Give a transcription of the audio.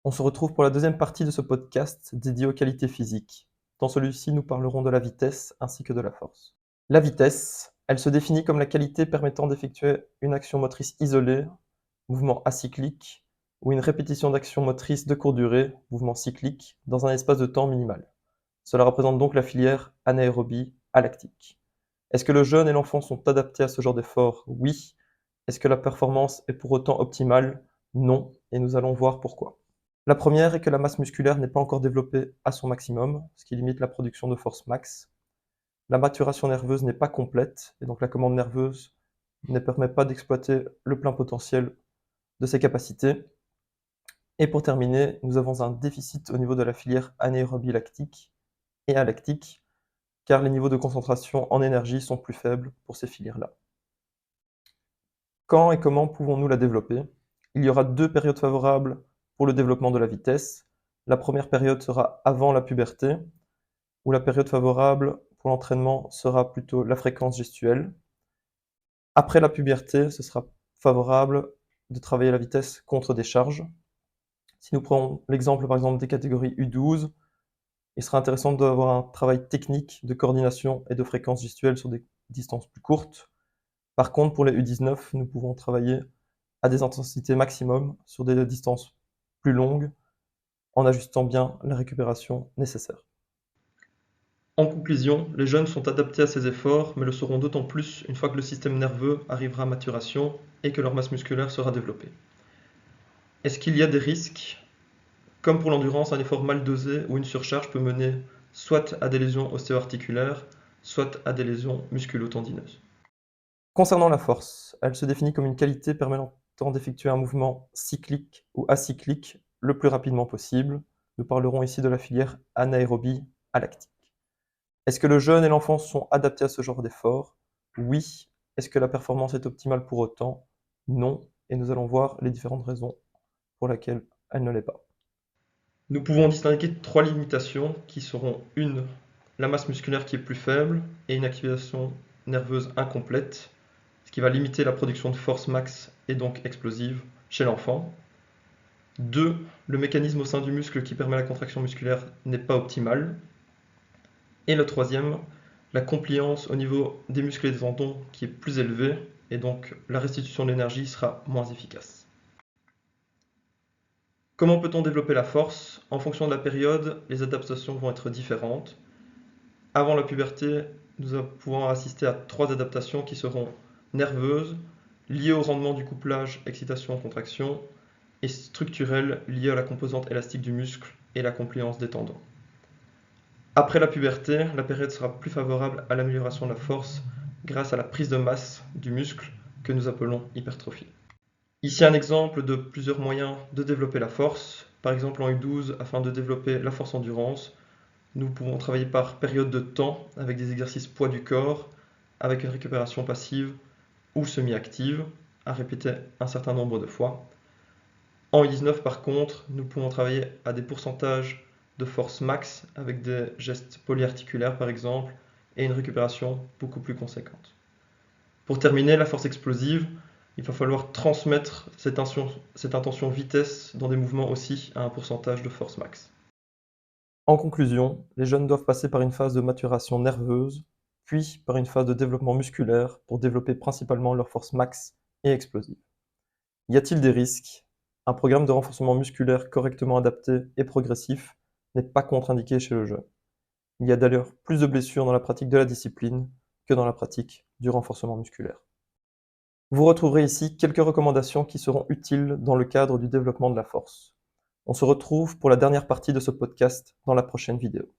On se retrouve pour la deuxième partie de ce podcast dédié aux qualités physiques. Dans celui-ci, nous parlerons de la vitesse ainsi que de la force. La vitesse, elle se définit comme la qualité permettant d'effectuer une action motrice isolée, mouvement acyclique, ou une répétition d'actions motrices de courte durée, mouvement cyclique, dans un espace de temps minimal. Cela représente donc la filière anaérobie à lactique. Est-ce que le jeune et l'enfant sont adaptés à ce genre d'effort? Oui. Est-ce que la performance est pour autant optimale? Non, et nous allons voir pourquoi. La première est que la masse musculaire n'est pas encore développée à son maximum, ce qui limite la production de force max. La maturation nerveuse n'est pas complète, et donc la commande nerveuse ne permet pas d'exploiter le plein potentiel de ses capacités. Et pour terminer, nous avons un déficit au niveau de la filière anaérobie lactique et alactique, car les niveaux de concentration en énergie sont plus faibles pour ces filières-là. Quand et comment pouvons-nous la développer? Il y aura deux périodes favorables pour le développement de la vitesse. La première période sera avant la puberté, où la période favorable pour l'entraînement sera plutôt la fréquence gestuelle. Après la puberté, ce sera favorable de travailler la vitesse contre des charges. Si nous prenons l'exemple par exemple des catégories U12, il sera intéressant d'avoir un travail technique de coordination et de fréquence gestuelle sur des distances plus courtes. Par contre, pour les U19, nous pouvons travailler à des intensités maximum sur des distances plus longues en ajustant bien la récupération nécessaire. En conclusion, les jeunes sont adaptés à ces efforts, mais le seront d'autant plus une fois que le système nerveux arrivera à maturation et que leur masse musculaire sera développée. Est-ce qu'il y a des risques? Comme pour l'endurance, un effort mal dosé ou une surcharge peut mener soit à des lésions ostéo-articulaires, soit à des lésions musculo-tendineuses. Concernant la force, elle se définit comme une qualité permettant d'effectuer un mouvement cyclique ou acyclique le plus rapidement possible. Nous parlerons ici de la filière anaérobie à lactique. Est-ce que le jeune et l'enfant sont adaptés à ce genre d'effort? Oui. Est-ce que la performance est optimale pour autant? Non. Et nous allons voir les différentes raisons pour lesquelles elle ne l'est pas. Nous pouvons distinguer trois limitations qui seront une, la masse musculaire qui est plus faible et une activation nerveuse incomplète, ce qui va limiter la production de force max et donc explosive chez l'enfant. 2. Le mécanisme au sein du muscle qui permet la contraction musculaire n'est pas optimal. Et le troisième, la compliance au niveau des muscles et des tendons qui est plus élevée, et donc la restitution de l'énergie sera moins efficace. Comment peut-on développer la force? En fonction de la période, les adaptations vont être différentes. Avant la puberté, nous pouvons assister à 3 adaptations qui seront nerveuses, liées au rendement du couplage excitation-contraction, et structurelles, liées à la composante élastique du muscle et la compliance des tendons. Après la puberté, la période sera plus favorable à l'amélioration de la force grâce à la prise de masse du muscle que nous appelons hypertrophie. Ici un exemple de plusieurs moyens de développer la force. Par exemple en U12, afin de développer la force endurance, nous pouvons travailler par période de temps avec des exercices poids du corps, avec une récupération passive ou semi-active, à répéter un certain nombre de fois. En U19 par contre, nous pouvons travailler à des pourcentages de force max avec des gestes polyarticulaires par exemple et une récupération beaucoup plus conséquente. Pour terminer, la force explosive, il va falloir transmettre cette intention vitesse dans des mouvements aussi à un pourcentage de force max. En conclusion, les jeunes doivent passer par une phase de maturation nerveuse, puis par une phase de développement musculaire pour développer principalement leur force max et explosive. Y a-t-il des risques? Un programme de renforcement musculaire correctement adapté et progressif n'est pas contre-indiqué chez le jeune. Il y a d'ailleurs plus de blessures dans la pratique de la discipline que dans la pratique du renforcement musculaire. Vous retrouverez ici quelques recommandations qui seront utiles dans le cadre du développement de la force. On se retrouve pour la dernière partie de ce podcast dans la prochaine vidéo.